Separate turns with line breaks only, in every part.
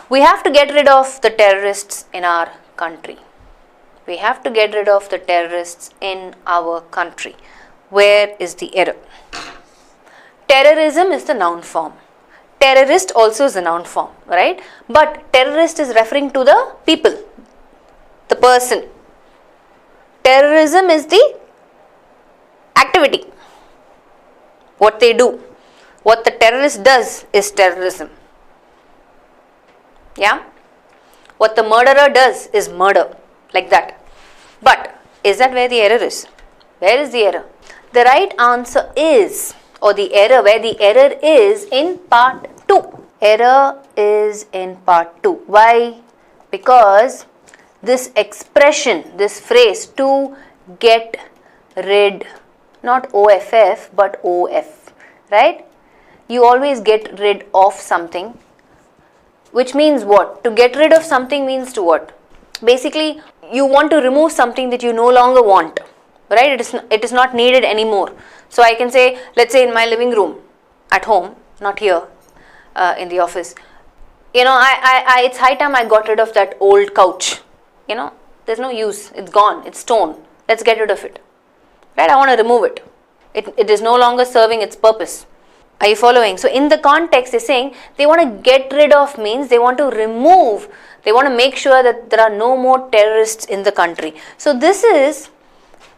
We have to get rid of the terrorists in our country. We have to get rid of the terrorists in our country. Where is the error? Terrorism is the noun form. Terrorist also is the noun form, right? But terrorist is referring to the people, the person. Terrorism is the activity, what they do. What the terrorist does is terrorism. Yeah? What the murderer does is murder, like that. But is that where the error is? Where is the error? The right answer is, or the error, where the error is in part 2. Error is in part 2. Why? Because this expression, this phrase, to get rid, not OFF but OF, right? You always get rid of something, which means what? To get rid of something means to what? Basically, you want to remove something that you no longer want, right? It is not needed anymore. So I can say, let's say in my living room at home, not here in the office, it's high time I got rid of that old couch. There's no use. It's gone. It's stone. Let's get rid of it. Right? I want to remove it. It is no longer serving its purpose. Are you following? So in the context, they're saying they want to get rid of means they want to remove. They want to make sure that there are no more terrorists in the country. So this is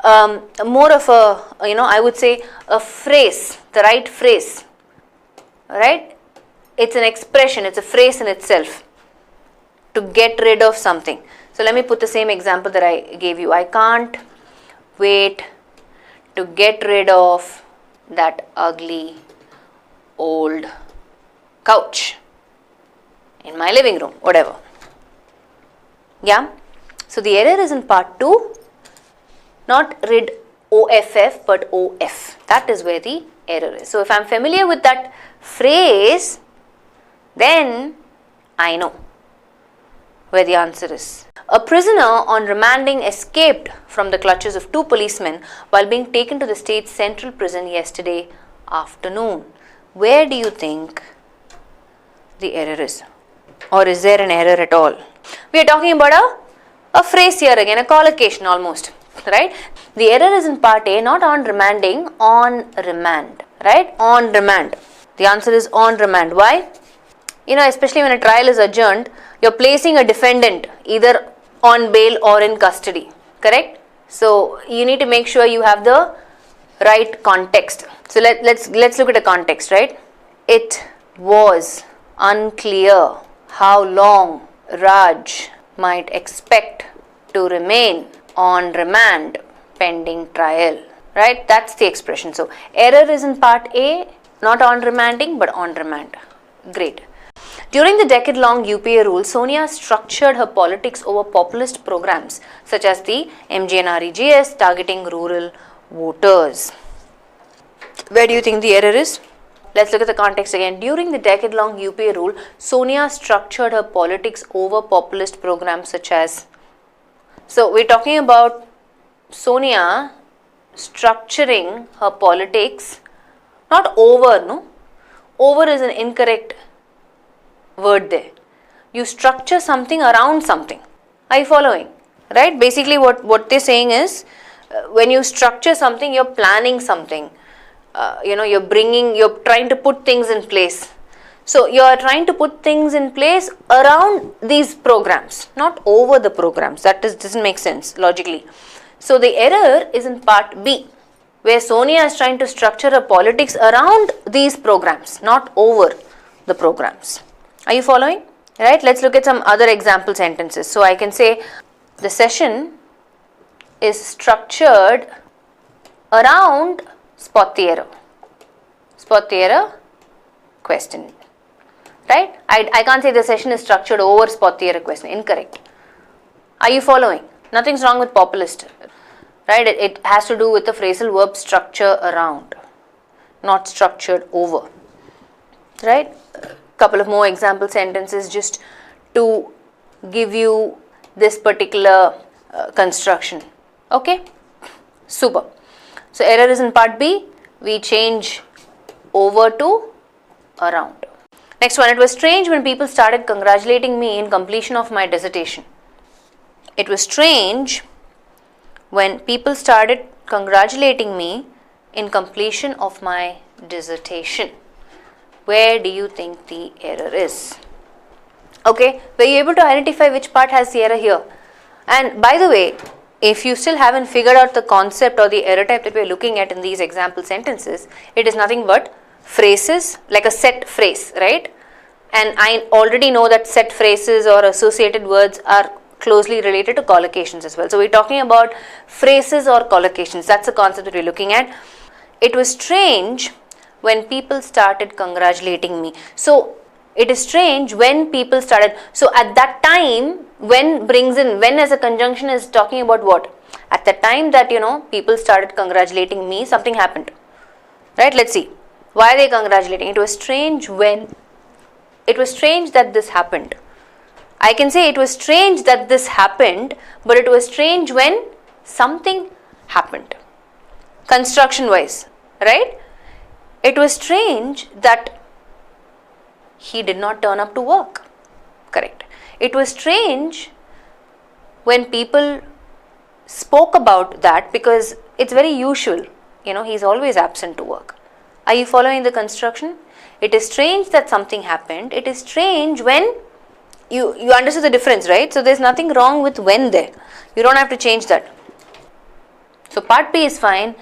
more of a, I would say a phrase, the right phrase. Right? It's an expression. It's a phrase in itself. To get rid of something. So let me put the same example that I gave you. I can't wait to get rid of that ugly old couch in my living room, whatever. Yeah? So the error is in part 2, not rid OFF but OF. That is where the error is. So if I am familiar with that phrase, then I know where the answer is. A prisoner on remanding escaped from the clutches of 2 policemen while being taken to the state's central prison yesterday afternoon. Where do you think the error is? Or is there an error at all? We are talking about a phrase here again, a collocation almost, right? The error is in part A, not on remanding, on remand, right? On remand. The answer is on remand. Why? Especially when a trial is adjourned, you're placing a defendant either on bail or in custody, correct? So you need to make sure you have the right context. So let's look at the context, right? It was unclear how long Raj might expect to remain on remand pending trial, right? That's the expression. So error is in part A, not on remanding but on remand. Great. During the decade-long UPA rule, Sonia structured her politics over populist programs such as the MGNREGS targeting rural voters. Where do you think the error is? Let's look at the context again. During the decade-long UPA rule, Sonia structured her politics over populist programs such as... So we're talking about Sonia structuring her politics, not over, no? Over is an incorrect word there. You structure something around something. Are you following? Right? Basically what they're saying is, when you structure something, you're planning something. You're trying to put things in place. So you're trying to put things in place around these programs, not over the programs. That doesn't make sense logically. So the error is in part B, where Sonia is trying to structure her politics around these programs, not over the programs. Are you following? Right? Let's look at some other example sentences. So I can say the session is structured around spot the error. Spot the error question. Right? I can't say the session is structured over spot the error question. Incorrect. Are you following? Nothing's wrong with populist. Right? It has to do with the phrasal verb structure around, not structured over. Right? Couple of more example sentences just to give you this particular construction. Okay? Super. So error is in part B. We change over to around. Next one, it was strange when people started congratulating me in completion of my dissertation. It was strange when people started congratulating me in completion of my dissertation. Where do you think the error is? Okay, were you able to identify which part has the error here? And by the way, if you still haven't figured out the concept or the error type that we are looking at in these example sentences, it is nothing but phrases, like a set phrase, right? And I already know that set phrases or associated words are closely related to collocations as well. So we're talking about phrases or collocations. That's the concept that we're looking at. It was strange when people started congratulating me. So it is strange when people started. So at that time, when brings in, when as a conjunction is talking about what? At the time that, people started congratulating me, something happened. Right? Let's see. Why are they congratulating? It was strange when. It was strange that this happened. I can say it was strange that this happened, but it was strange when something happened. Construction wise, right? It was strange that he did not turn up to work. Correct. It was strange when people spoke about that because it's very usual. He's always absent to work. Are you following the construction? It is strange that something happened. It is strange when you understood the difference, right? So there's nothing wrong with when there. You don't have to change that. So part B is fine.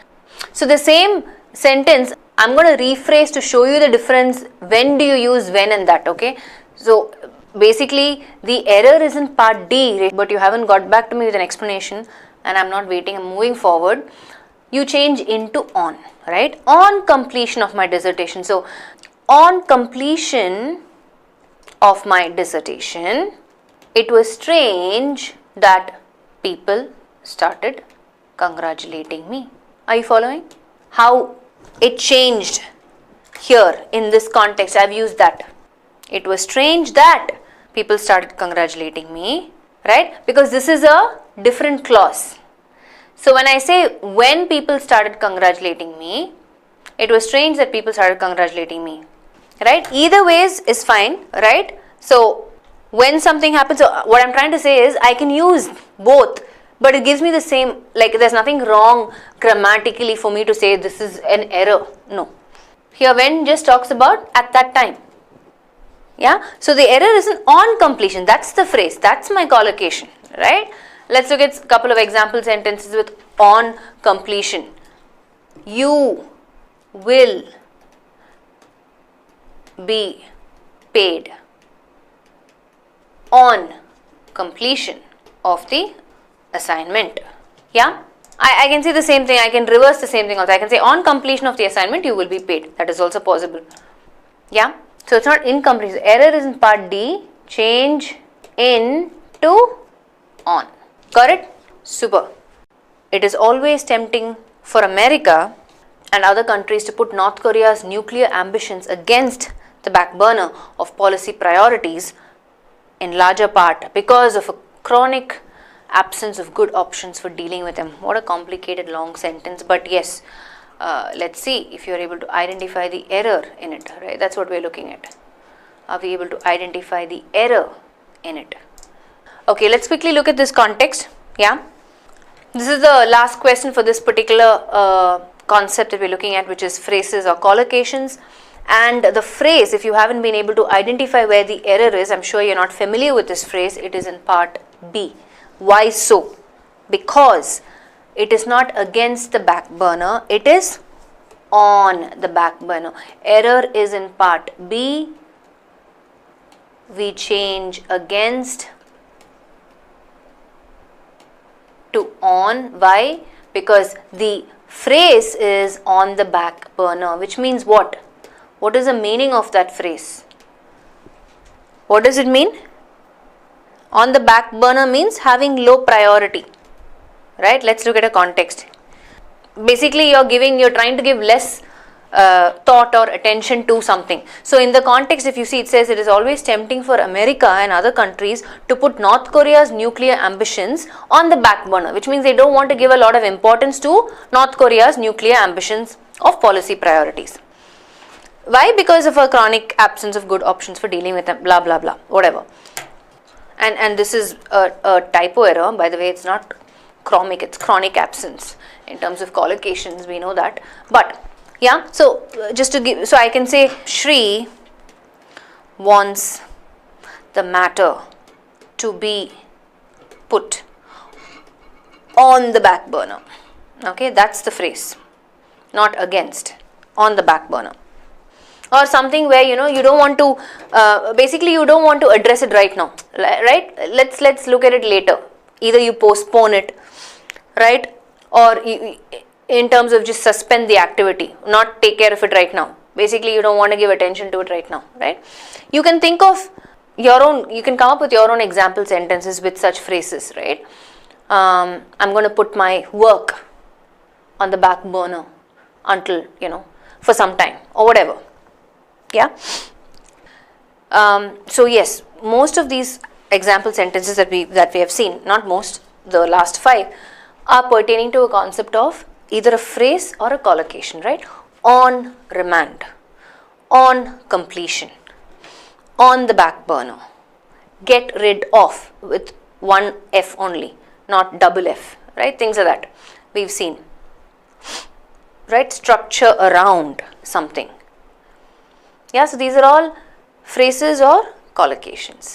So the same sentence, I'm going to rephrase to show you the difference. When do you use when and that, okay? So basically the error is in part D, but you haven't got back to me with an explanation and I'm not waiting, I'm moving forward. You change into on, right? On completion of my dissertation. So on completion of my dissertation, it was strange that people started congratulating me. Are you following? How it changed here in this context, I've used that. It was strange that people started congratulating me, right? Because this is a different clause. So when I say when people started congratulating me, it was strange that people started congratulating me, right? Either ways is fine, right? So when something happens, so what I'm trying to say is I can use both, but it gives me the same, like there's nothing wrong grammatically for me to say this is an error. No. Here when just talks about at that time. Yeah. So the error is an on completion. That's the phrase. That's my collocation, right? Let's look at a couple of example sentences with on completion. You will be paid on completion of the assignment. Yeah, I can say the same thing. I can reverse the same thing also. I can say on completion of the assignment you will be paid. That is also possible. Yeah, so it's not incomplete. So error is in part D. Change in to on. Got it? Super. It is always tempting for America and other countries to put North Korea's nuclear ambitions against the back burner of policy priorities in larger part because of a chronic absence of good options for dealing with them. What a complicated long sentence, but yes, let's see if you are able to identify the error in it, right? That's what we're looking at. Are we able to identify the error in it? Okay, let's quickly look at this context. Yeah, this is the last question for this particular concept that we're looking at, which is phrases or collocations. And the phrase, if you haven't been able to identify where the error is, I'm sure you're not familiar with this phrase, it is in part B. Why so? Because it is not against the back burner, it is on the back burner. Error is in part B. We change against to on. Why? Because the phrase is on the back burner, which means what? What is the meaning of that phrase? What does it mean? On the back burner means having low priority, right? Let's look at a context. Basically, you're trying to give less thought or attention to something. So in the context, if you see, it says it is always tempting for America and other countries to put North Korea's nuclear ambitions on the back burner, which means they don't want to give a lot of importance to North Korea's nuclear ambitions of policy priorities. Why? Because of a chronic absence of good options for dealing with them, blah blah blah, whatever. And this is a typo error, by the way. It's not chromic, it's chronic absence in terms of collocations, we know that. But yeah, so just to give, so I can say Shri wants the matter to be put on the back burner. Okay, that's the phrase, not against, on the back burner. Or something where you don't want to, basically you don't want to address it right now, right? Let's look at it later. Either you postpone it, right? Or in terms of just suspend the activity, not take care of it right now. Basically you don't want to give attention to it right now, right? You can think of your own, you can come up with your own example sentences with such phrases, right? I'm going to put my work on the back burner until, for some time or whatever. Yeah. So yes, most of these example sentences that we have seen, not most, the last 5, are pertaining to a concept of either a phrase or a collocation, right? On remand, on completion, on the back burner, get rid of with one F only, not double F, right? Things like that we've seen, right? Structure around something. Yeah, so these are all phrases or collocations.